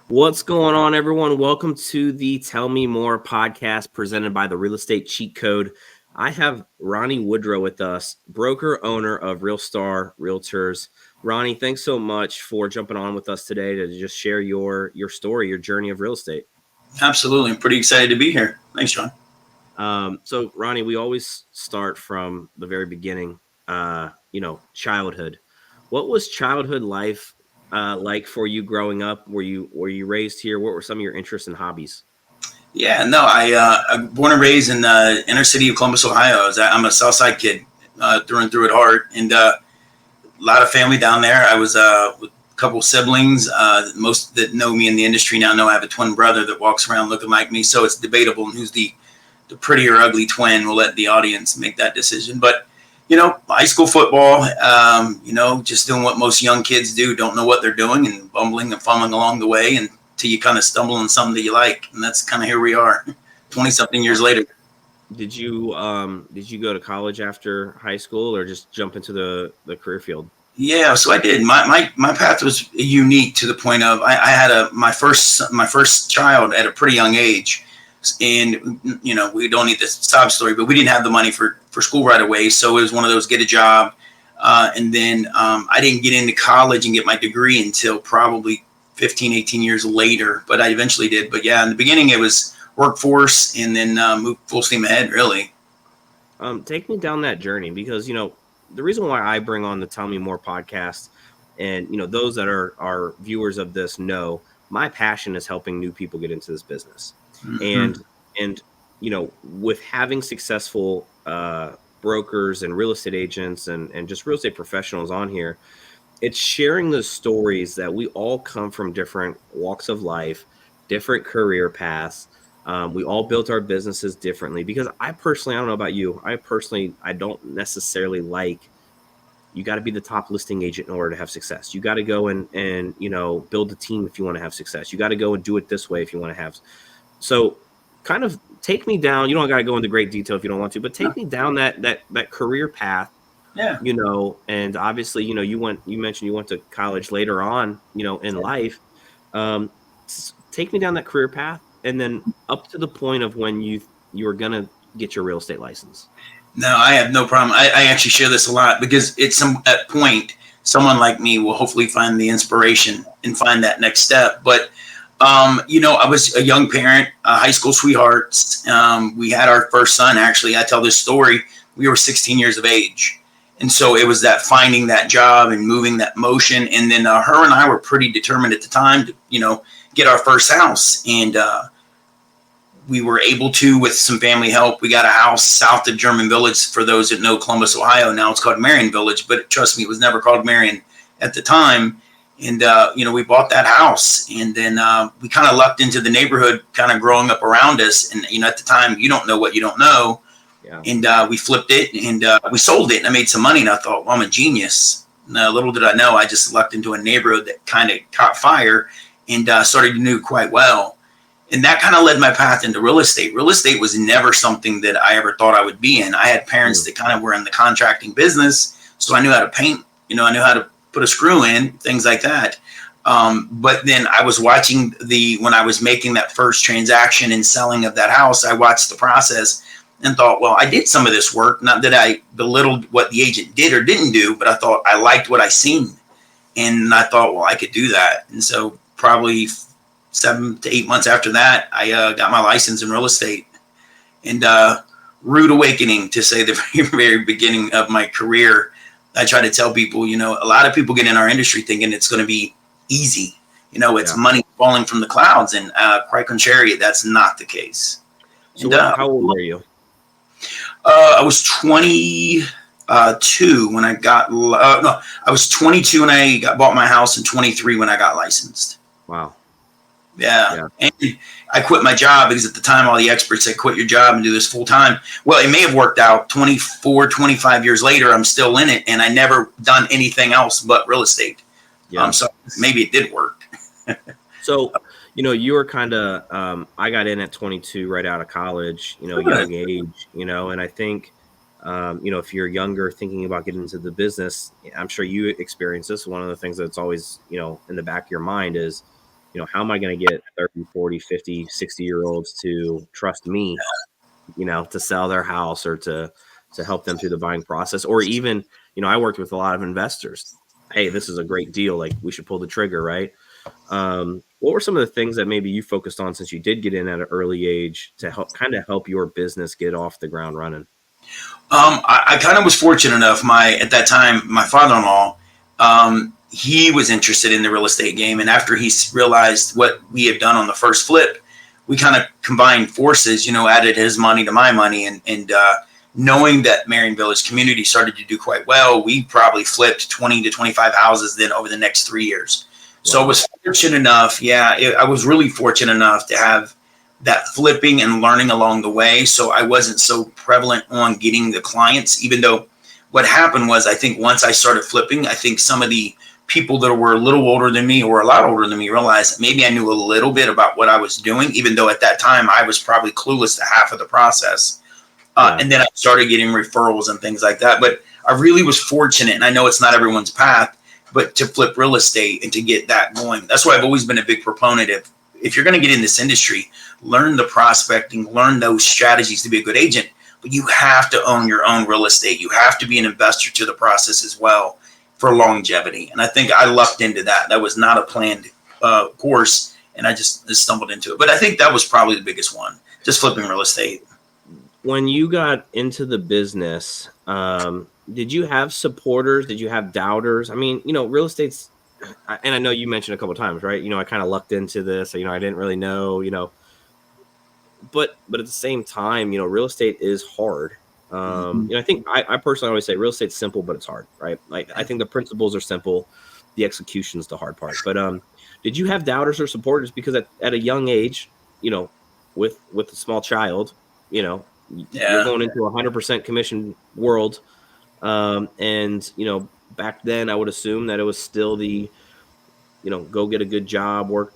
What's going on, everyone? Welcome to the Tell Me More podcast presented by the Real Estate Cheat Code. I have Ronnie Woodrow with us, broker owner of Realstar Realtors. Ronnie, thanks so much for jumping on with us today to just share your story, your journey of real estate. Absolutely. I'm pretty excited to be here. Thanks, John. So Ronnie, we always start from the very beginning, childhood. What was childhood life like for you growing up? Were you raised here? What were some of your interests and hobbies? Yeah, no, I'm born and raised in the inner city of Columbus, Ohio. I'm a Southside kid through and through at heart, and a lot of family down there. I was with a couple siblings. Most that know me in the industry now know I have a twin brother that walks around looking like me, so it's debatable who's the pretty or ugly twin. We'll let the audience make that decision. But, high school football, just doing what most young kids do, don't know what they're doing and bumbling and fumbling along the way until you kind of stumble on something that you like. And that's kind of here we are 20 something years later. Did you go to college after high school or just jump into the career field? Yeah, so I did. My path was unique to the point of I had my first child at a pretty young age. And, we don't need this sob story, but we didn't have the money for school right away. So it was one of those get a job. And then I didn't get into college and get my degree until probably 15, 18 years later. But I eventually did. But yeah, in the beginning, it was workforce and then moved full steam ahead, really. Take me down that journey because, the reason why I bring on the Tell Me More podcast and, those that are viewers of this know my passion is helping new people get into this business. Mm-hmm. And with having successful brokers and real estate agents and just real estate professionals on here, it's sharing the stories that we all come from different walks of life, different career paths. We all built our businesses differently because I don't know about you. I don't necessarily like, you got to be the top listing agent in order to have success. You got to go and build a team if you want to have success. You got to go and do it this way if you want to have. So kind of take me down. You don't got to go into great detail if you don't want to, but take me down that career path. Yeah. And obviously, you mentioned you went to college later on, in life. Take me down that career path and then up to the point of when you were going to get your real estate license. No, I have no problem. I actually share this a lot because it's at point someone like me will hopefully find the inspiration and find that next step. But I was a young parent, high school sweethearts. We had our first son. Actually, I tell this story. We were 16 years of age. And so it was that finding that job and moving that motion. And then her and I were pretty determined at the time to, get our first house. And we were able to, with some family help, we got a house south of German Village. For those that know Columbus, Ohio, now it's called Marion Village. But trust me, it was never called Marion at the time. And, we bought that house and then we kind of lucked into the neighborhood kind of growing up around us. And, at the time, you don't know what you don't know. Yeah. And we flipped it and we sold it and I made some money. And I thought, well, I'm a genius. And, little did I know, I just lucked into a neighborhood that kind of caught fire and started to do quite well. And that kind of led my path into real estate. Real estate was never something that I ever thought I would be in. I had parents that kind of were in the contracting business. So I knew how to paint, I knew how to put a screw in, things like that. But then I was watching when I was making that first transaction and selling of that house, I watched the process and thought, well, I did some of this work. Not that I belittled what the agent did or didn't do, but I thought I liked what I seen. And I thought, well, I could do that. And so probably 7 to 8 months after that, I got my license in real estate. And rude awakening, to say the very, very beginning of my career. I try to tell people, a lot of people get in our industry thinking it's going to be easy. It's money falling from the clouds. And quite contrary, that's not the case. So how old were you? I was 22 when I got, I was 22 when I bought my house and 23 when I got licensed. Wow. Yeah. And I quit my job because at the time, all the experts said, quit your job and do this full time. Well, it may have worked out 24, 25 years later. I'm still in it and I never done anything else but real estate. Yeah. So maybe it did work. So, you were kind of, I got in at 22 right out of college, young age, and I think, if you're younger thinking about getting into the business, I'm sure you experience this. One of the things that's always, in the back of your mind is, how am I going to get 30, 40, 50, 60-year-olds to trust me, to sell their house or to help them through the buying process? Or even, I worked with a lot of investors. Hey, this is a great deal. Like, we should pull the trigger, right? What were some of the things that maybe you focused on since you did get in at an early age to help your business get off the ground running? I kind of was fortunate enough. At that time, my father-in-law, he was interested in the real estate game, and after he realized what we had done on the first flip, we kind of combined forces. Added his money to my money, and knowing that Marion Village community started to do quite well, we probably flipped 20 to 25 houses then over the next 3 years. Wow. So I was fortunate enough. I was really fortunate enough to have that flipping and learning along the way. So I wasn't so prevalent on getting the clients, even though what happened was, I think once I started flipping, I think some of the people that were a little older than me or a lot older than me realized that maybe I knew a little bit about what I was doing, even though at that time I was probably clueless to half of the process. And then I started getting referrals and things like that. But I really was fortunate, and I know it's not everyone's path, but to flip real estate and to get that going. That's why I've always been a big proponent of, if you're going to get in this industry, learn the prospecting, learn those strategies to be a good agent, but you have to own your own real estate. You have to be an investor to the process as well for longevity. And I think I lucked into that. That was not a planned course, and I just stumbled into it. But I think that was probably the biggest one, just flipping real estate. When you got into the business, did you have supporters? Did you have doubters? I mean, real estate's, and I know you mentioned a couple of times, right? I kind of lucked into this. I didn't really know, but at the same time, real estate is hard. I think I personally always say real estate's simple, but it's hard, right? Like, I think the principles are simple, the execution's the hard part. But did you have doubters or supporters? Because at a young age, with a small child, you're going into 100% commission world. And back then I would assume that it was still the, go get a good job, work,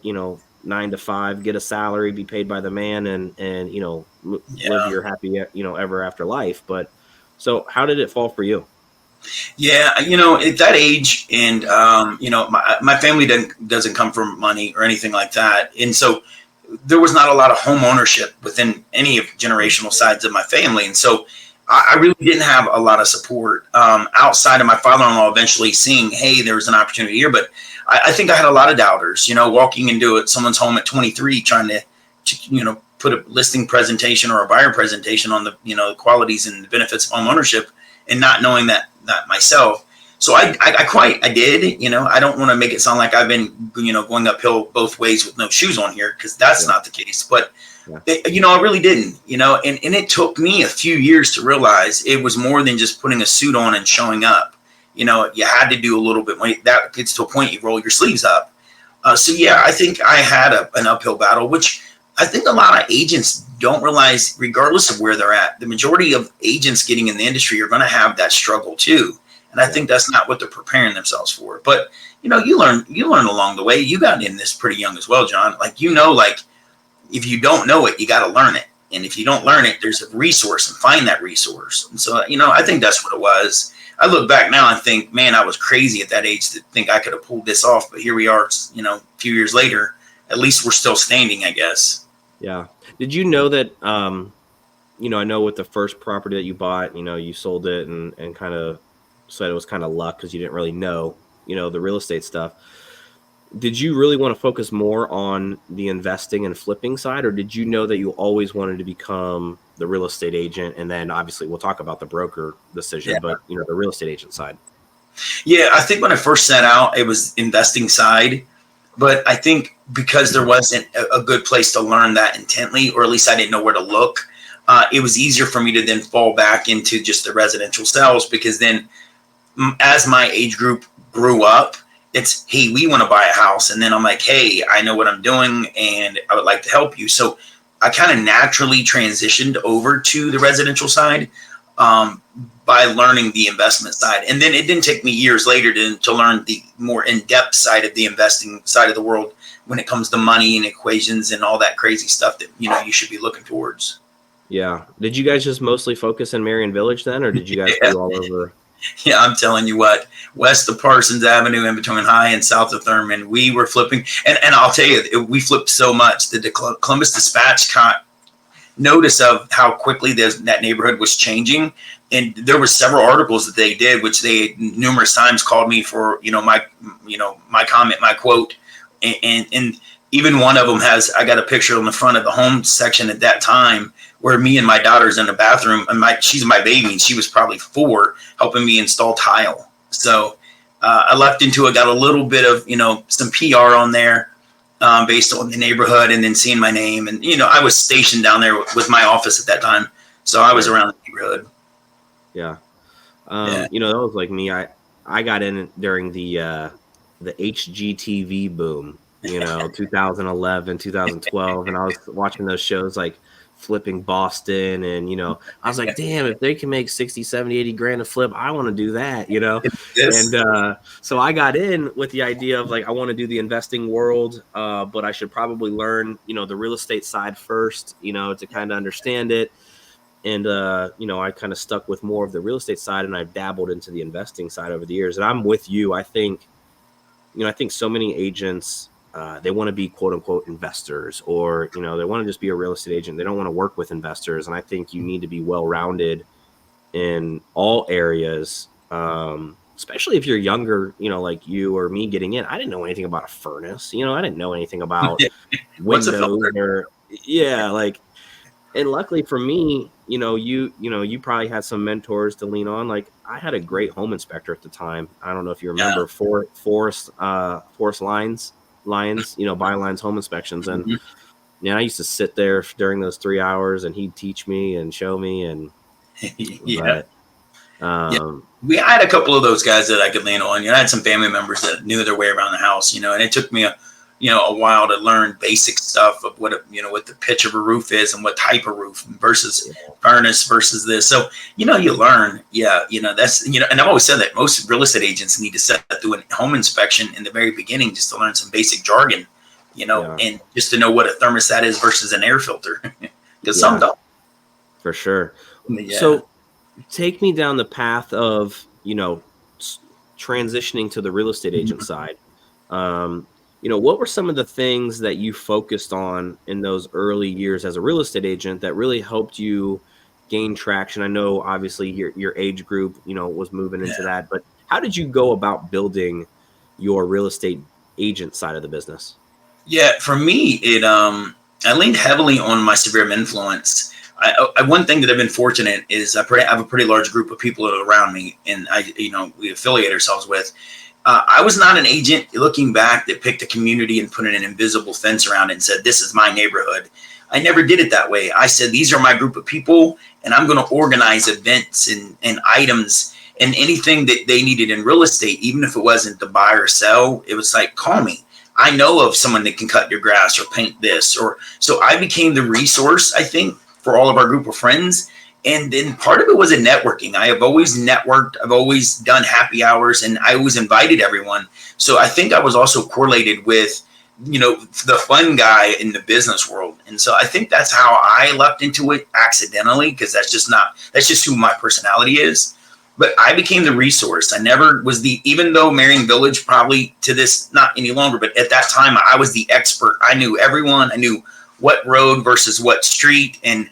9 to 5, get a salary, be paid by the man, and live your happy, ever after life. But so how did it fall for you? Yeah, at that age, and my family doesn't come from money or anything like that, and so there was not a lot of home ownership within any of generational sides of my family, and so I really didn't have a lot of support outside of my father-in-law eventually seeing, hey, there was an opportunity here. But I think I had a lot of doubters, walking into someone's home at 23, trying to put a listing presentation or a buyer presentation on the qualities and the benefits of home ownership, and not knowing that myself. So I did. I don't want to make it sound like I've been going uphill both ways with no shoes on here, because that's not the case. But I really didn't, and it took me a few years to realize it was more than just putting a suit on and showing up. You had to do a little bit. When that gets to a point, you roll your sleeves up. So I think I had an uphill battle, which I think a lot of agents don't realize, regardless of where they're at. The majority of agents getting in the industry are going to have that struggle too. And I think that's not what they're preparing themselves for. But, you learn along the way. You got in this pretty young as well, John. If you don't know it, you got to learn it. And if you don't learn it, there's a resource, and find that resource. And so, I think that's what it was. I look back now and think, man, I was crazy at that age to think I could have pulled this off. But here we are, a few years later. At least we're still standing, I guess. Yeah. Did you know that, I know with the first property that you bought, you sold it and kind of said it was kind of luck because you didn't really know, the real estate stuff. Did you really want to focus more on the investing and flipping side, or did you know that you always wanted to become the real estate agent? And then obviously we'll talk about the broker decision, but the real estate agent side. Yeah, I think when I first set out, it was investing side. But I think because there wasn't a good place to learn that intently, or at least I didn't know where to look, it was easier for me to then fall back into just the residential sales, because then as my age group grew up, it's, hey, we want to buy a house. And then I'm like, hey, I know what I'm doing and I would like to help you. So I kind of naturally transitioned over to the residential side by learning the investment side. And then it didn't take me years later to learn the more in-depth side of the investing side of the world when it comes to money and equations and all that crazy stuff that, you should be looking towards. Yeah. Did you guys just mostly focus in Marion Village then, or did you guys go all over? Yeah, I'm telling you what, west of Parsons Avenue, in between High and South of Thurman, we were flipping. And I'll tell you, we flipped so much that the Columbus Dispatch caught notice of how quickly that neighborhood was changing. And there were several articles that they did, which they numerous times called me for, my comment, my quote. And even one of them I got a picture on the front of the home section at that time where me and my daughter's in the bathroom, and she's my baby, and she was probably 4, helping me install tile. So I left into it, got a little bit of, some PR on there based on the neighborhood, and then seeing my name. And, I was stationed down there with my office at that time. So I was around the neighborhood. Yeah. That was like me. I got in during the HGTV boom, 2011, 2012. And I was watching those shows like Flipping Boston. And, I was like, damn, if they can make 60, 70, 80 grand a flip, I want to do that, Yes. And so I got in with the idea of like, I want to do the investing world, but I should probably learn, the real estate side first, to kind of understand it. And, I kind of stuck with more of the real estate side, and I've dabbled into the investing side over the years. And I'm with you. I think so many agents, they want to be quote unquote investors, or, they want to just be a real estate agent. They don't want to work with investors. And I think you need to be well-rounded in all areas, especially if you're younger, like you or me getting in. I didn't know anything about a furnace. I didn't know anything about windows and luckily for me, you probably had some mentors to lean on. Like I had a great home inspector at the time. I don't know if you remember Forest Lyons, Byline's home inspections. And I used to sit there during those 3 hours, and he'd teach me and show me. And I had a couple of those guys that I could lean on. I had some family members that knew their way around the house, and it took me a while to learn basic stuff of what the pitch of a roof is and what type of roof versus furnace versus this. So, you learn. That's, and I've always said that most real estate agents need to set through a home inspection in the very beginning just to learn some basic jargon, and just to know what a thermostat is versus an air filter, because some don't. For sure. Yeah. So take me down the path of, transitioning to the real estate agent side. What were some of the things that you focused on in those early years as a real estate agent that really helped you gain traction? I know obviously your age group, was moving into that, but how did you go about building your real estate agent side of the business? Yeah, for me, I leaned heavily on my sphere of influence. One thing that I've been fortunate is I have a pretty large group of people around me, and we affiliate ourselves with. I was not an agent looking back that picked a community and put an invisible fence around it and said, this is my neighborhood. I never did it that way. I said, these are my group of people, and I'm going to organize events and items and anything that they needed in real estate, even if it wasn't to buy or sell. It was like, call me. I know of someone that can cut your grass or paint this. So I became the resource, I think, for all of our group of friends. And then part of it was a networking. I have always networked. I've always done happy hours, and I always invited everyone. So I think I was also correlated with, the fun guy in the business world. And so I think that's how I leapt into it accidentally, because that's just who my personality is. But I became the resource. I never was even though Marion Village probably to this, not any longer, but at that time I was the expert. I knew everyone. I knew what road versus what street. And,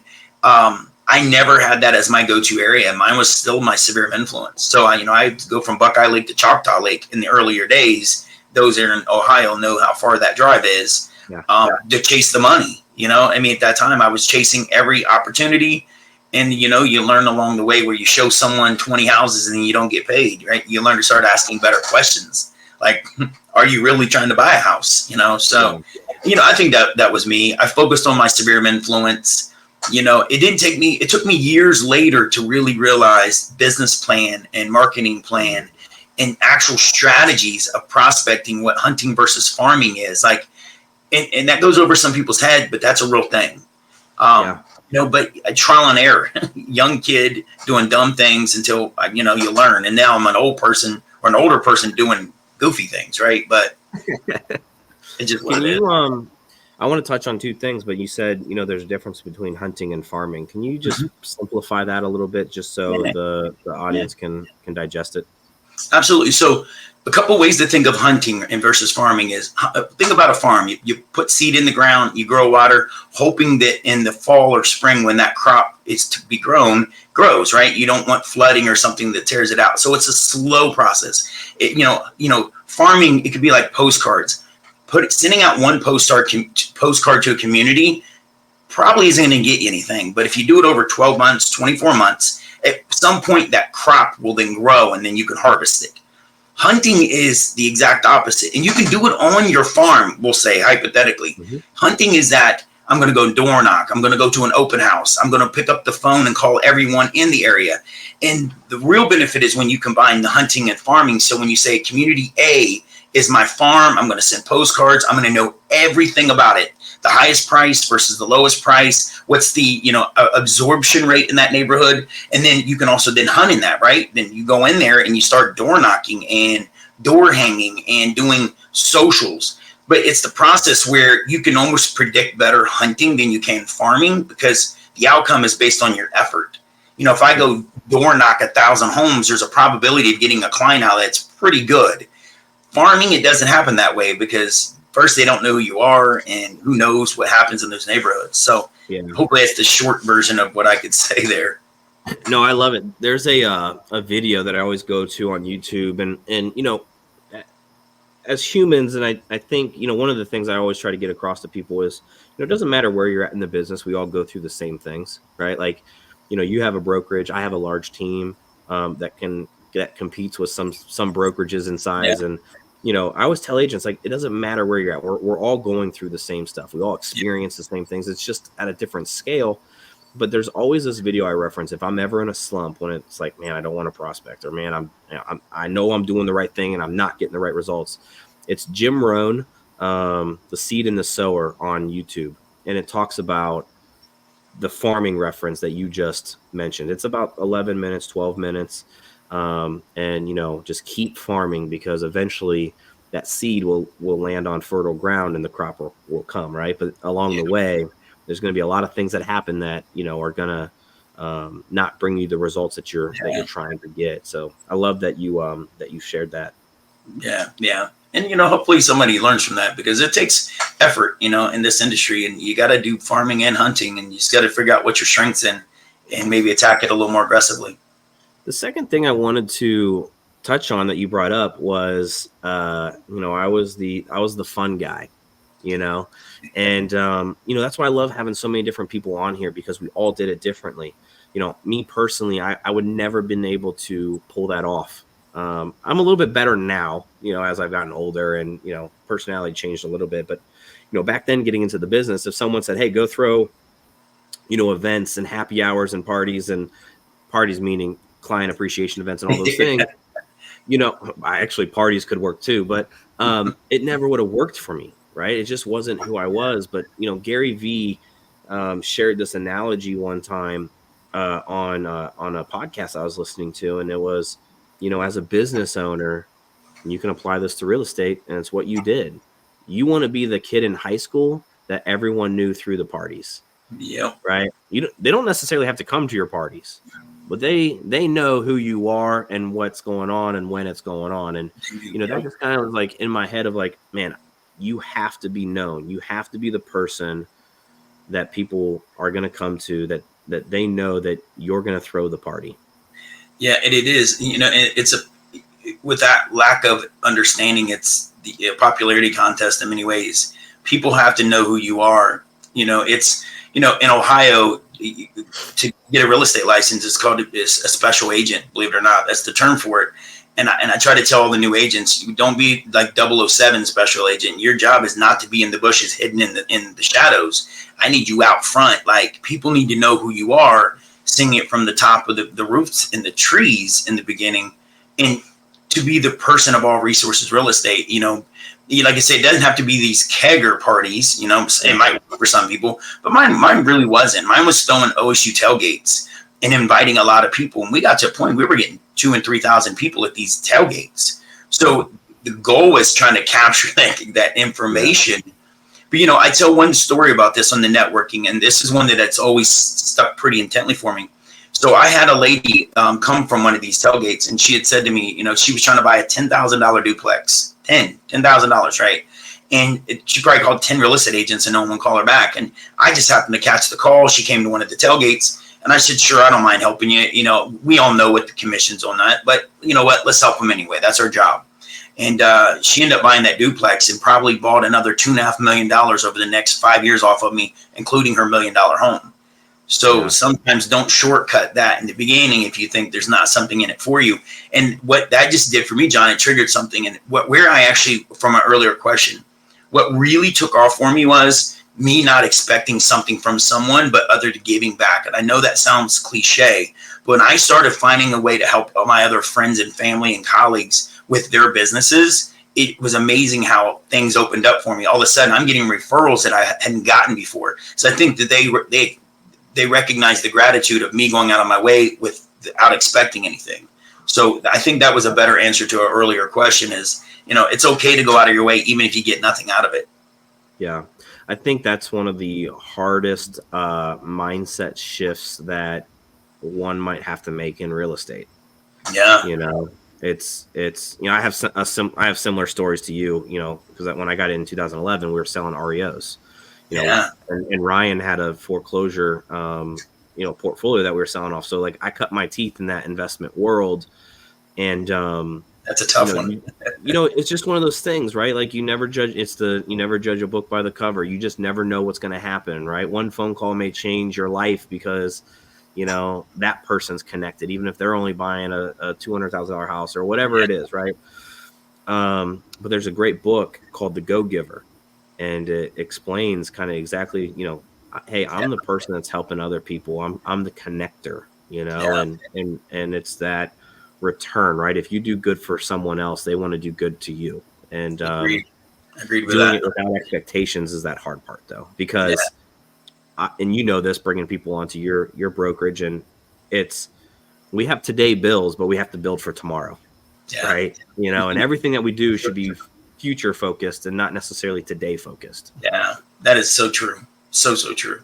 I never had that as my go-to area. Mine was still my sphere of influence. So I go from Buckeye Lake to Choctaw Lake in the earlier days. Those that are in Ohio know how far that drive is to chase the money. At that time I was chasing every opportunity, and you learn along the way where you show someone 20 houses and you don't get paid, right? You learn to start asking better questions. Like, are you really trying to buy a house? So, I think that was me. I focused on my sphere of influence. It took me years later to really realize business plan and marketing plan and actual strategies of prospecting, what hunting versus farming is like. And that goes over some people's head, but that's a real thing. But trial and error, young kid doing dumb things until, you learn. And now I'm an old person or an older person doing goofy things. Right. But it just, I want to touch on two things, but you said, there's a difference between hunting and farming. Can you just simplify that a little bit just so Yeah. the audience can digest it? Absolutely. So a couple ways to think of hunting and versus farming is think about a farm. You put seed in the ground, you grow water, hoping that in the fall or spring when that crop is to be grows, right? You don't want flooding or something that tears it out. So it's a slow process. Farming, it could be like postcards. Sending out one postcard to a community probably isn't going to get you anything. But if you do it over 12 months, 24 months, at some point that crop will then grow and then you can harvest it. Hunting is the exact opposite. And you can do it on your farm, we'll say, hypothetically. Hunting is that I'm going to go door knock. I'm going to go to an open house. I'm going to pick up the phone and call everyone in the area. And the real benefit is when you combine the hunting and farming. So when you say community A is my farm, I'm going to send postcards. I'm going to know everything about it. The highest price versus the lowest price. What's the, absorption rate in that neighborhood? And then you can also then hunt in that, right? Then you go in there and you start door knocking and door hanging and doing socials. But it's the process where you can almost predict better hunting than you can farming because the outcome is based on your effort. If I go door knock 1,000 homes, there's a probability of getting a client out that's pretty good. Farming, it doesn't happen that way because first, they don't know who you are, and who knows what happens in those neighborhoods. So hopefully that's the short version of what I could say there. No, I love it. There's a video that I always go to on YouTube, and as humans, and I think, one of the things I always try to get across to people is, it doesn't matter where you're at in the business. We all go through the same things, right? Like, you have a brokerage. I have a large team that competes with some brokerages in size. And, I always tell agents, like, it doesn't matter where you're at. We're all going through the same stuff. We all experience the same things. It's just at a different scale. But there's always this video I reference if I'm ever in a slump when it's like, man, I don't want to prospect, or man, I know I'm doing the right thing and I'm not getting the right results. It's Jim Rohn, The Seed and the Sower on YouTube. And it talks about the farming reference that you just mentioned. It's about 11 minutes, 12 minutes. And just keep farming because eventually that seed will land on fertile ground and the crop will come, right? But along the way, there's going to be a lot of things that happen that are going to not bring you the results that you're trying to get. So I love that you shared that. Yeah. And hopefully somebody learns from that because it takes effort, in this industry, and you got to do farming and hunting, and you just got to figure out what your strengths in and maybe attack it a little more aggressively. The second thing I wanted to touch on that you brought up was, I was the fun guy, and, that's why I love having so many different people on here because we all did it differently. Me personally, I would never been able to pull that off. I'm a little bit better now, as I've gotten older and, personality changed a little bit, but, back then getting into the business, if someone said, hey, go throw, events and happy hours and parties meaning client appreciation events and all those things, parties could work too, but it never would have worked for me, right? It just wasn't who I was. But, Gary Vee shared this analogy one time on a podcast I was listening to, and it was, as a business owner, you can apply this to real estate, and it's what you did. You want to be the kid in high school that everyone knew through the parties. Yep. Right. They don't necessarily have to come to your parties, but they know who you are and what's going on and when it's going on. And, that just kind of like in my head of like, man, you have to be known. You have to be the person that people are going to come to, that they know that you're going to throw the party. Yeah, and it is, with that lack of understanding, it's the popularity contest in many ways. People have to know who you are. It's, in Ohio, to get a real estate license, it's called a special agent, believe it or not. That's the term for it. And I try to tell all the new agents, don't be like 007 special agent. Your job is not to be in the bushes, hidden in the shadows. I need you out front. Like, people need to know who you are, singing it from the top of the roofs and the trees in the beginning, and to be the person of all resources real estate. Like I say, it doesn't have to be these kegger parties, it might work for some people, but mine really wasn't. Mine was throwing OSU tailgates and inviting a lot of people. And we got to a point we were getting 2,000 and 3,000 people at these tailgates. So the goal was trying to capture that information, But, I tell one story about this on the networking, and this is one that's always stuck pretty intently for me. So I had a lady come from one of these tailgates, and she had said to me, she was trying to buy a $10,000 duplex, $10,000, right? And she probably called 10 real estate agents and no one called her back. And I just happened to catch the call. She came to one of the tailgates, and I said, sure, I don't mind helping you. We all know what the commission's on that, but you know what? Let's help them anyway. That's our job. And she ended up buying that duplex and probably bought another $2.5 million over the next 5 years off of me, including her $1 million home. So sometimes don't shortcut that in the beginning if you think there's not something in it for you. And what that just did for me, John, it triggered something. And where I actually, from an earlier question, what really took off for me was me not expecting something from someone, but other to giving back. And I know that sounds cliche, but when I started finding a way to help my other friends and family and colleagues with their businesses, it was amazing how things opened up for me. All of a sudden, I'm getting referrals that I hadn't gotten before. So I think that they recognize the gratitude of me going out of my way without expecting anything. So I think that was a better answer to our earlier question is, it's okay to go out of your way, even if you get nothing out of it. Yeah. I think that's one of the hardest mindset shifts that one might have to make in real estate. Yeah. It's I have similar stories to you, because when I got in 2011, we were selling REOs. And Ryan had a foreclosure, portfolio that we were selling off. So like I cut my teeth in that investment world, and that's a tough one. It's just one of those things, right? Like you never judge a book by the cover. You just never know what's going to happen, right? One phone call may change your life because that person's connected, even if they're only buying a $200,000 house or whatever it is, right? But there's a great book called The Go-Giver. And it explains kind of exactly, hey, I'm the person that's helping other people. I'm the connector, and it's that return, right? If you do good for someone else, they want to do good to you. And Agreed with doing that. it without expectations is that hard part, though, because and this, bringing people onto your brokerage, and we have today bills, but we have to build for tomorrow, right? And everything that we do should be future focused and not necessarily today focused. Yeah, that is so true. So true.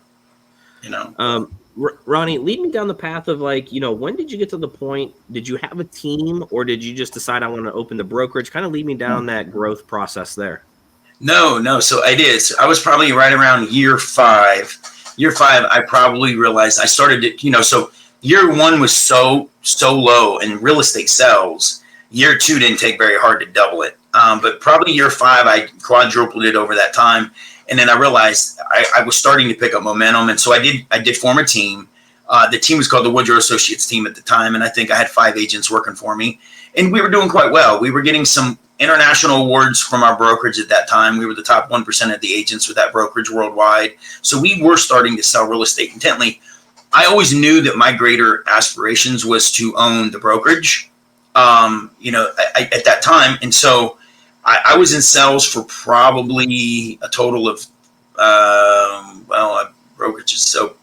Ronnie, lead me down the path of when did you get to the point? Did you have a team, or did you just decide I want to open the brokerage? Kind of lead me down that growth process there. No. So I did. So I was probably right around year 5. Year 5, I probably realized I started to, so year 1 was so low in real estate sales. Year 2 didn't take very hard to double it. But probably year 5, I quadrupled it over that time. And then I realized I was starting to pick up momentum. And so I did form a team. The team was called the Woodrow Associates team at the time. And I think I had 5 agents working for me. And we were doing quite well. We were getting some international awards from our brokerage at that time. We were the top 1% of the agents with that brokerage worldwide. So we were starting to sell real estate intently. I always knew that my greater aspirations was to own the brokerage, at that time. And so I was in sales for probably a total of, brokerages, so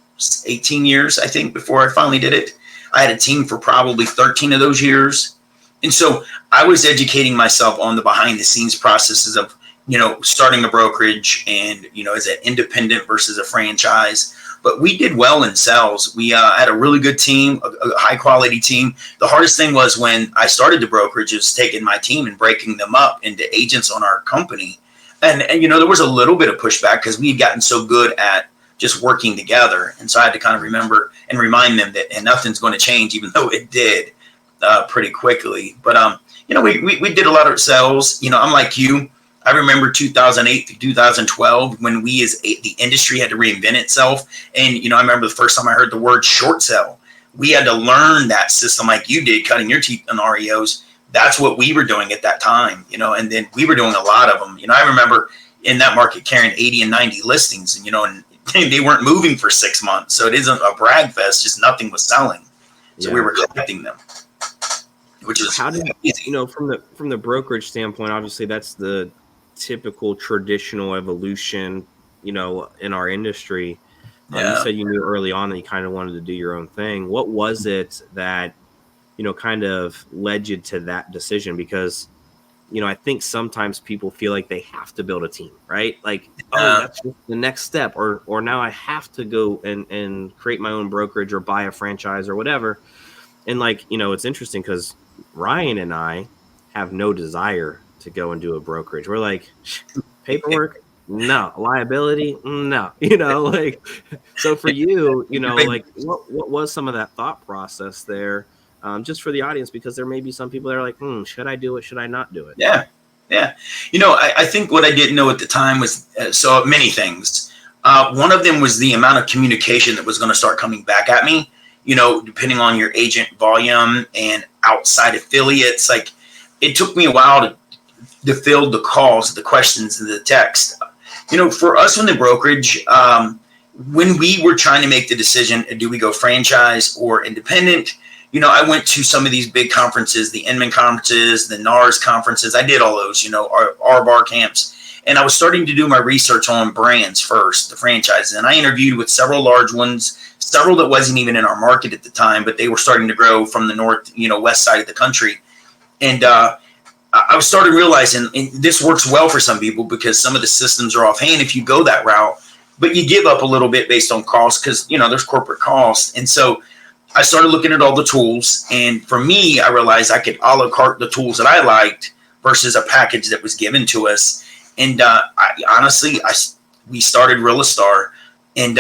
18 years, I think, before I finally did it. I had a team for probably 13 of those years. And so I was educating myself on the behind the scenes processes of, starting a brokerage and, as an independent versus a franchise. But we did well in sales. We had a really good team, a high quality team. The hardest thing was when I started the brokerage is taking my team and breaking them up into agents on our company. And there was a little bit of pushback because we had gotten so good at just working together. And so I had to kind of remember and remind them that nothing's going to change, even though it did pretty quickly. But, we did a lot of sales. I'm like you. I remember 2008 to 2012 when the industry had to reinvent itself. And, I remember the first time I heard the word short sell. We had to learn that system like you did, cutting your teeth on REOs. That's what we were doing at that time, and then we were doing a lot of them. I remember in that market carrying 80 and 90 listings and, and they weren't moving for 6 months. So it isn't a brag fest, just nothing was selling. So we were collecting them, which is how did from the brokerage standpoint, obviously that's the typical traditional evolution, in our industry. You said you knew early on that you kind of wanted to do your own thing. What was it that, kind of led you to that decision? Because I think sometimes people feel like they have to build a team, right? Like, oh, that's just the next step, or now I have to go and create my own brokerage or buy a franchise or whatever. And like, it's interesting because Ryan and I have no desire to go and do a brokerage. We're like, paperwork, no. Liability, no. Like, so for you, like what was some of that thought process there? Just for the audience, because there may be some people that are like, should I do it? Should I not do it? Yeah. Yeah. I think what I didn't know at the time was so many things. One of them was the amount of communication that was going to start coming back at me, depending on your agent volume and outside affiliates. Like, it took me a while to field the calls, the questions, and the text. For us in the brokerage, when we were trying to make the decision, do we go franchise or independent? I went to some of these big conferences, the Inman conferences, the NARS conferences. I did all those, our bar camps. And I was starting to do my research on brands first, the franchises. And I interviewed with several large ones, several that wasn't even in our market at the time, but they were starting to grow from the north, west side of the country. And I started realizing, and this works well for some people because some of the systems are offhand if you go that route, but you give up a little bit based on cost because, there's corporate costs. And so I started looking at all the tools, and for me, I realized I could a la carte the tools that I liked versus a package that was given to us. And we started Realistar, and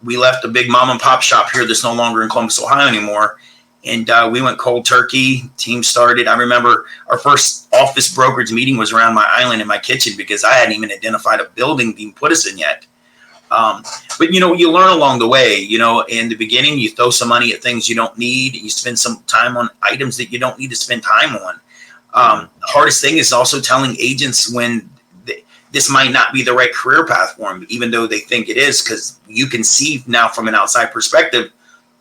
we left a big mom and pop shop here that's no longer in Columbus, Ohio anymore. And we went cold turkey. Team started. I remember our first office brokerage meeting was around my island in my kitchen because I hadn't even identified a building being put us in yet. But you learn along the way. In the beginning, you throw some money at things you don't need. You spend some time on items that you don't need to spend time on. The hardest thing is also telling agents when this might not be the right career path for them, even though they think it is, because you can see now from an outside perspective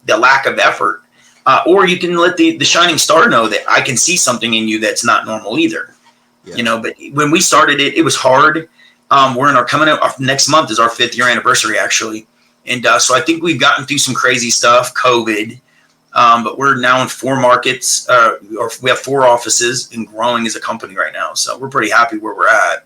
the lack of effort. Or you can let the shining star know that I can see something in you that's not normal either. Yeah. But when we started it was hard. We're coming up next month is our 5th year anniversary, actually. And so I think we've gotten through some crazy stuff, COVID, but we're now in 4 markets, or we have 4 offices and growing as a company right now. So we're pretty happy where we're at.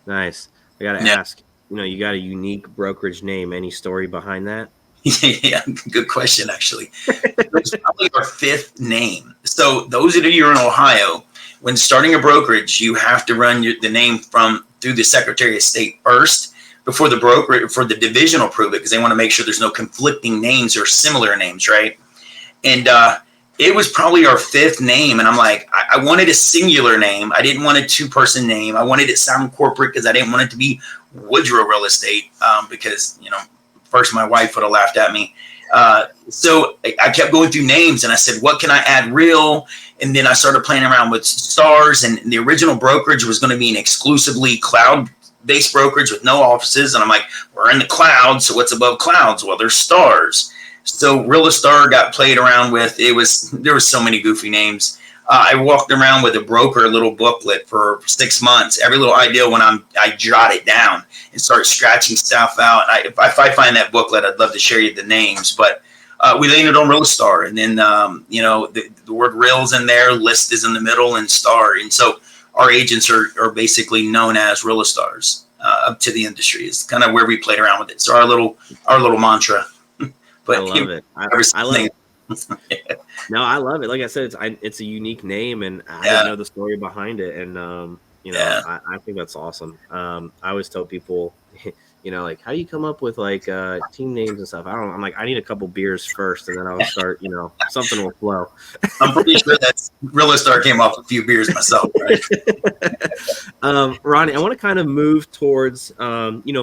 Nice. I got to ask, you got a unique brokerage name. Any story behind that? Yeah, good question, actually. It's probably our 5th name. So those of you who are in Ohio, when starting a brokerage, you have to run the name through the Secretary of State first before the broker for the division will approve it, because they want to make sure there's no conflicting names or similar names, right? And it was probably our 5th name, and I'm like, I wanted a singular name. I didn't want a 2-person name. I wanted it to sound corporate because I didn't want it to be Woodrow Real Estate because first my wife would have laughed at me. So I kept going through names, and I said, what can I add real? And then I started playing around with stars, and the original brokerage was going to be an exclusively cloud-based brokerage with no offices. And I'm like, we're in the cloud, so what's above clouds? Well, there's stars. So Realistar got played around with. There was so many goofy names. I walked around with a little booklet for 6 months. Every little idea I jot it down and start scratching stuff out. If I find that booklet, I'd love to share you the names. But we landed on Realistar, and then the word "real" in there, list is in the middle, and star. And so our agents are basically known as Realistars up to the industry. It's kind of where we played around with it. So our little mantra. But I love it. I love it. No, I love it. Like I said, it's a unique name, and I didn't know the story behind it. And I think that's awesome. I always tell people, like, how do you come up with like team names and stuff? I'm like, I need a couple beers first, and then I'll start. Something will flow. I'm pretty sure that Realistar came off a few beers myself, right? Ronnie, I want to kind of move towards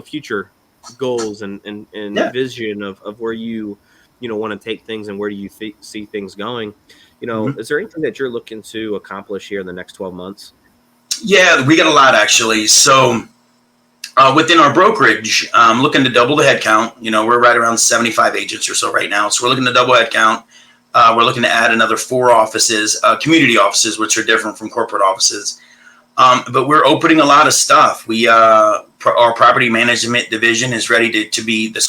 future goals and vision of where you want to take things and where do you see things going. Is there anything that you're looking to accomplish here in the next 12 months? Yeah, we got a lot, actually. So within our brokerage, I'm looking to double the headcount. We're right around 75 agents or so right now. So we're looking to double headcount. We're looking to add another 4 offices, community offices, which are different from corporate offices. But we're opening a lot of stuff. Our property management division is ready to be the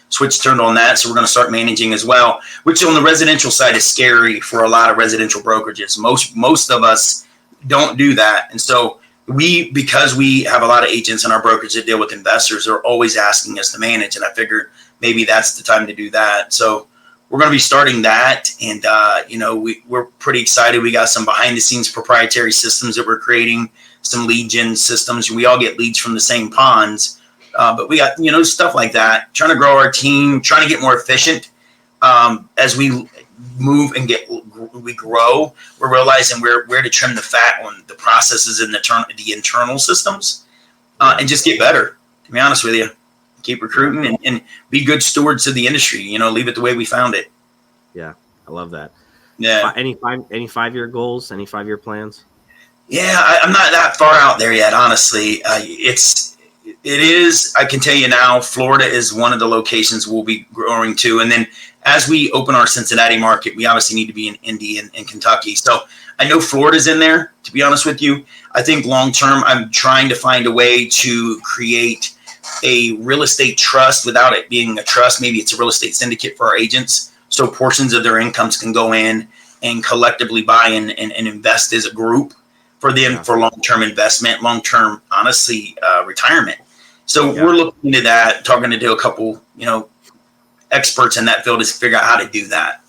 switch turned on that. So we're going to start managing as well, which on the residential side is scary for a lot of residential brokerages. Most of us don't do that. And so because we have a lot of agents in our brokerage that deal with investors, are always asking us to manage. And I figured maybe that's the time to do that. So we're going to be starting that. And, we're pretty excited. We got some behind the scenes proprietary systems that we're creating, some lead gen systems. We all get leads from the same ponds. But we got, stuff like that, trying to grow our team, trying to get more efficient. As we move and we grow, we're realizing where to trim the fat on the processes and the internal systems, and just get better, to be honest with you. Keep recruiting and be good stewards of the industry, leave it the way we found it. Yeah. I love that. Yeah. Any 5-year goals, any 5-year plans? Yeah. I'm not that far out there yet. Honestly, it is, I can tell you now, Florida is one of the locations we'll be growing to. And then as we open our Cincinnati market, we obviously need to be in Indy and Kentucky. So I know Florida's in there, to be honest with you. I think long-term, I'm trying to find a way to create a real estate trust without it being a trust. Maybe it's a real estate syndicate for our agents. So portions of their incomes can go in and collectively buy and invest as a group for them for long-term investment, long-term, honestly, retirement. So we're looking into that, talking to a couple, experts in that field to figure out how to do that.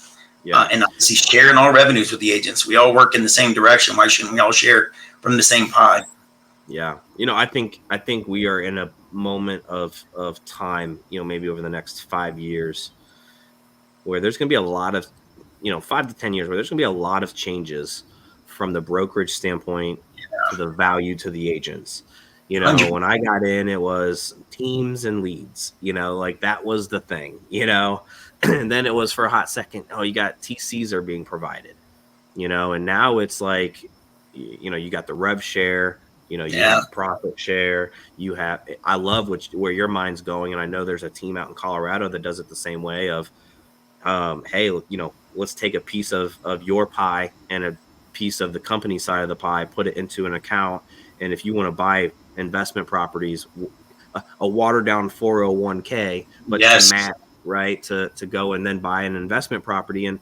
Yeah. And obviously sharing all revenues with the agents. We all work in the same direction. Why shouldn't we all share from the same pie? Yeah. I think we are in a moment of time, maybe over the next 5 years where there's going to be a lot of, 5 to 10 years where there's going to be a lot of changes from the brokerage standpoint to the value to the agents. When I got in, it was teams and leads, like that was the thing, and then it was for a hot second. Oh, you got TCs are being provided, and now it's like, you got the rev share, you have profit share, I love where your mind's going. And I know there's a team out in Colorado that does it the same way of, hey, let's take a piece of your pie and a piece of the company side of the pie, put it into an account. And if you want to buy investment properties, a watered down 401k, but to match, right, to go and then buy an investment property. And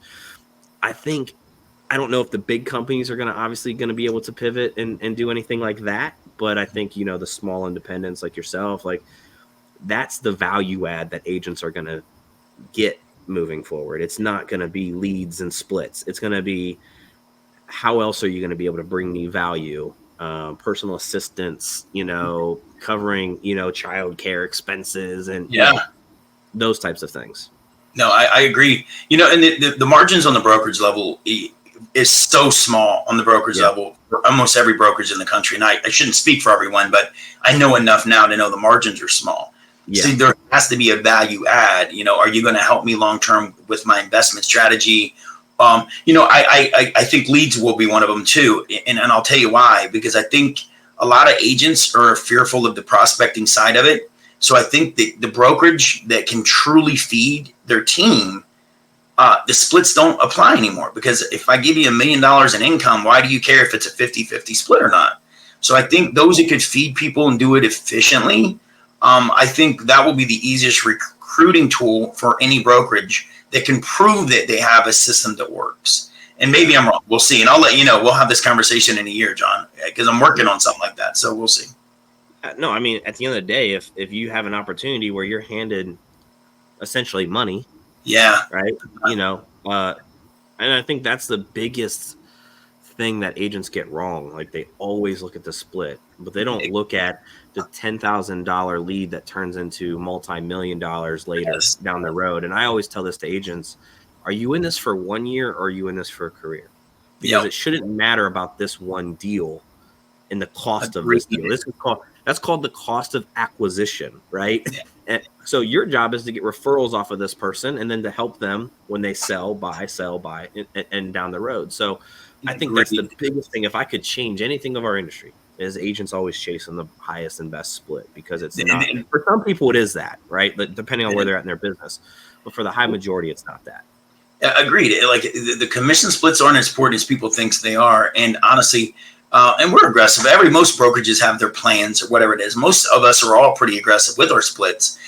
I don't know if the big companies are going to be able to pivot and do anything like that. But I think, the small independents like yourself, like that's the value add that agents are going to get moving forward. It's not going to be leads and splits. It's going to be, how else are you going to be able to bring me value? Personal assistance, covering, child care expenses and those types of things. No, I agree. And the margins on the brokerage level is so small on the brokerage level for almost every brokerage in the country. And I shouldn't speak for everyone, but I know enough now to know the margins are small. Yeah. So there has to be a value add. Are you going to help me long-term with my investment strategy? I think leads will be one of them too. And I'll tell you why, because I think a lot of agents are fearful of the prospecting side of it. So I think the brokerage that can truly feed their team, the splits don't apply anymore, because if I give you $1 million in income, why do you care if it's a 50-50 split or not? So I think those that could feed people and do it efficiently, I think that will be the easiest recruiting tool for any brokerage that can prove that they have a system that works. And maybe I'm wrong. We'll see. And I'll let you know. We'll have this conversation in a year, John, because I'm working on something like that. So we'll see. No, I mean, at the end of the day, if you have an opportunity where you're handed essentially money. Yeah. Right. And I think that's the biggest thing that agents get wrong. Like they always look at the split, but they don't look at the $10,000 lead that turns into multi-million dollars later down the road. And I always tell this to agents: are you in this for 1 year or are you in this for a career? Because it shouldn't matter about this one deal and the cost of this deal. That's called the cost of acquisition, right? Yeah. And so your job is to get referrals off of this person and then to help them when they sell, buy, and down the road. So I think that's the biggest thing. If I could change anything of our industry, is agents always chasing the highest and best split, because it's not, for some people it is that, right? But depending on where they're at in their business, but for the high majority, it's not that. Agreed. Like the commission splits aren't as important as people think they are. And honestly, And we're aggressive. Most brokerages have their plans or whatever it is. Most of us are all pretty aggressive with our splits.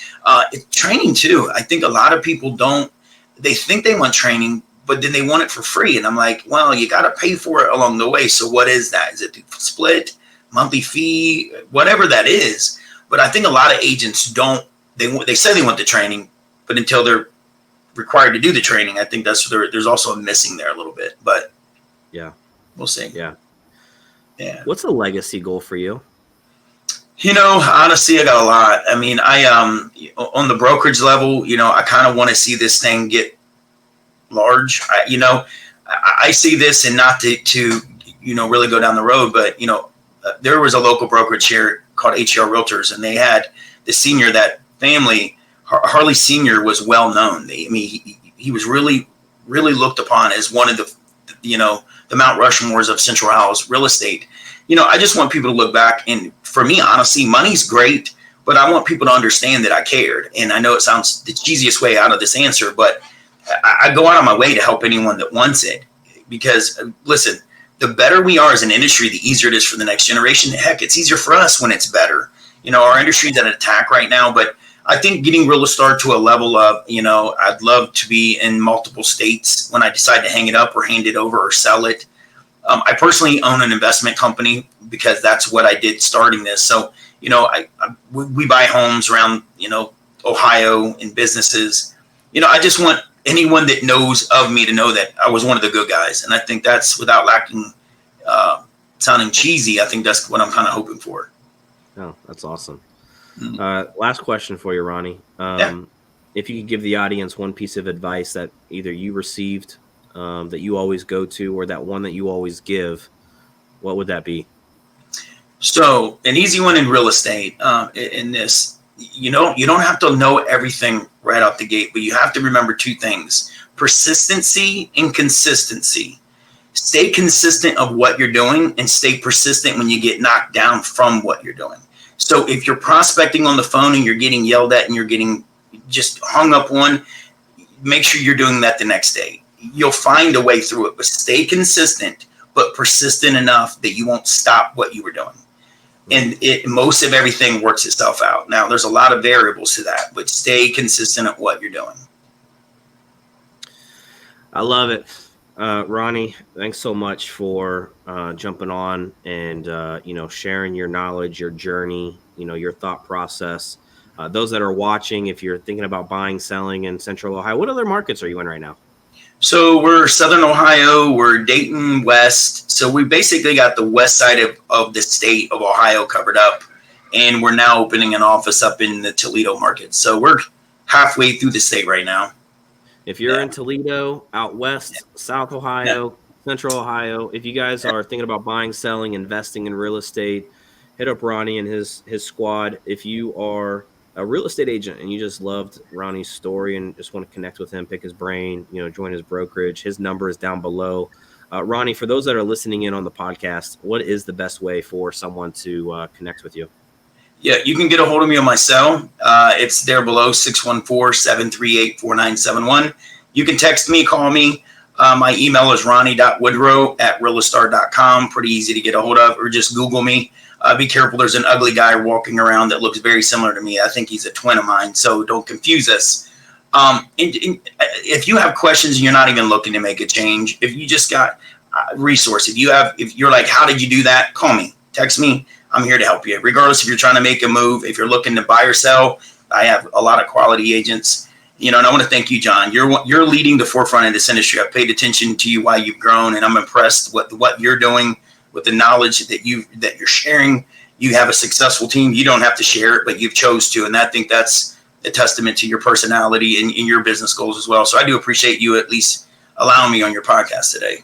Training too. I think a lot of people don't. They think they want training, but then they want it for free. And I'm like, well, you got to pay for it along the way. So what is that? Is it split, monthly fee, whatever that is? But I think a lot of agents don't. They say they want the training, but until they're required to do the training, I think there's also a missing there a little bit. But yeah, we'll see. Yeah. What's a legacy goal for you? Honestly, I got a lot. I mean, I on the brokerage level, I kind of want to see this thing get large. I see this, and not to really go down the road, but there was a local brokerage here called HER Realtors, and they had the senior, that family, Harley Senior, was well known. He was really, really looked upon as one of the Mount Rushmores of Central Ohio's real estate. I just want people to look back, and for me, honestly, money's great, but I want people to understand that I cared. And I know it sounds the cheesiest way out of this answer, but I go out of my way to help anyone that wants it, because listen, the better we are as an industry, the easier it is for the next generation. Heck, it's easier for us when it's better. Our industry's at an attack right now, but I think getting Realistar to a level of, I'd love to be in multiple states when I decide to hang it up or hand it over or sell it. I personally own an investment company because that's what I did starting this. So, we buy homes around, Ohio, and businesses. I just want anyone that knows of me to know that I was one of the good guys. And I think that's, without lacking, sounding cheesy, I think that's what I'm kind of hoping for. Oh, that's awesome. Last question for you, Ronnie. If you could give the audience one piece of advice that either you received, that you always go to, or that one that you always give, what would that be? So an easy one in real estate, in this, you don't have to know everything right out the gate, but you have to remember two things: persistency and consistency. Stay consistent of what you're doing, and stay persistent when you get knocked down from what you're doing. So if you're prospecting on the phone and you're getting yelled at and you're getting just hung up on, make sure you're doing that the next day. You'll find a way through it, but stay consistent, but persistent enough that you won't stop what you were doing. And most of everything works itself out. Now, there's a lot of variables to that, but stay consistent at what you're doing. I love it. Ronnie, thanks so much for jumping on and, sharing your knowledge, your journey, your thought process. Those that are watching, if you're thinking about buying, selling in Central Ohio, what other markets are you in right now? So we're Southern Ohio, we're Dayton West. So we basically got the west side of the state of Ohio covered up. And we're now opening an office up in the Toledo market. So we're halfway through the state right now. If you're in Toledo, out west, South Ohio, Central Ohio, if you guys are thinking about buying, selling, investing in real estate, hit up Ronnie and his squad. If you are a real estate agent and you just loved Ronnie's story and just want to connect with him, pick his brain, join his brokerage, his number is down below. Ronnie, for those that are listening in on the podcast, what is the best way for someone to connect with you? Yeah, you can get a hold of me on my cell. It's there below, 614-738-4971. You can text me, call me. My email is ronnie.woodrow@realistar.com. Pretty easy to get a hold of, or just Google me. Be careful. There's an ugly guy walking around that looks very similar to me. I think he's a twin of mine, so don't confuse us. If you have questions and you're not even looking to make a change, if you just got resource, if you're like, how did you do that? Call me, text me. I'm here to help you. Regardless if you're trying to make a move, if you're looking to buy or sell, I have a lot of quality agents. And I want to thank you, John. You're leading the forefront of this industry. I've paid attention to you while you've grown, and I'm impressed with what you're doing, with the knowledge that you're sharing. You have a successful team. You don't have to share it, but you've chose to, and I think that's a testament to your personality and your business goals as well. So I do appreciate you at least allowing me on your podcast today.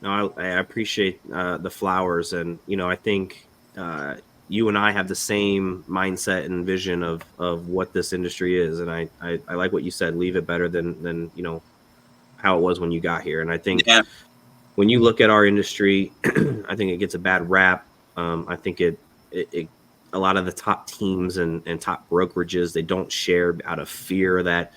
No, I appreciate the flowers, and I think you and I have the same mindset and vision of what this industry is, and I like what you said. Leave it better than how it was when you got here, and I think. Yeah. When you look at our industry, I think it gets a bad rap. I think it a lot of the top teams and top brokerages, they don't share out of fear that,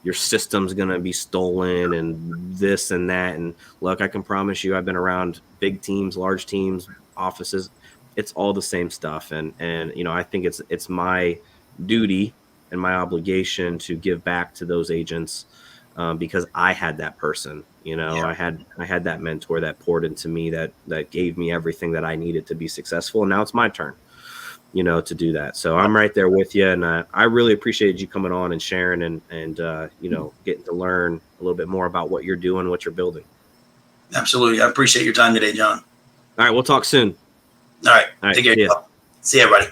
your system's going to be stolen and this and that. And look, I can promise you, I've been around big teams, large teams, offices. It's all the same stuff. And, you know, I think it's my duty and my obligation to give back to those agents, because I had that person, you know, Yeah. I had that mentor that poured into me, that gave me everything that I needed to be successful. And now it's my turn, you know, to do that. So I'm right there with you. And I really appreciated you coming on and sharing and you know, getting to learn a little bit more about what you're doing, what you're building. Absolutely. I appreciate your time today, John. All right. We'll talk soon. All right. All right. Take care. See ya. See you, everybody.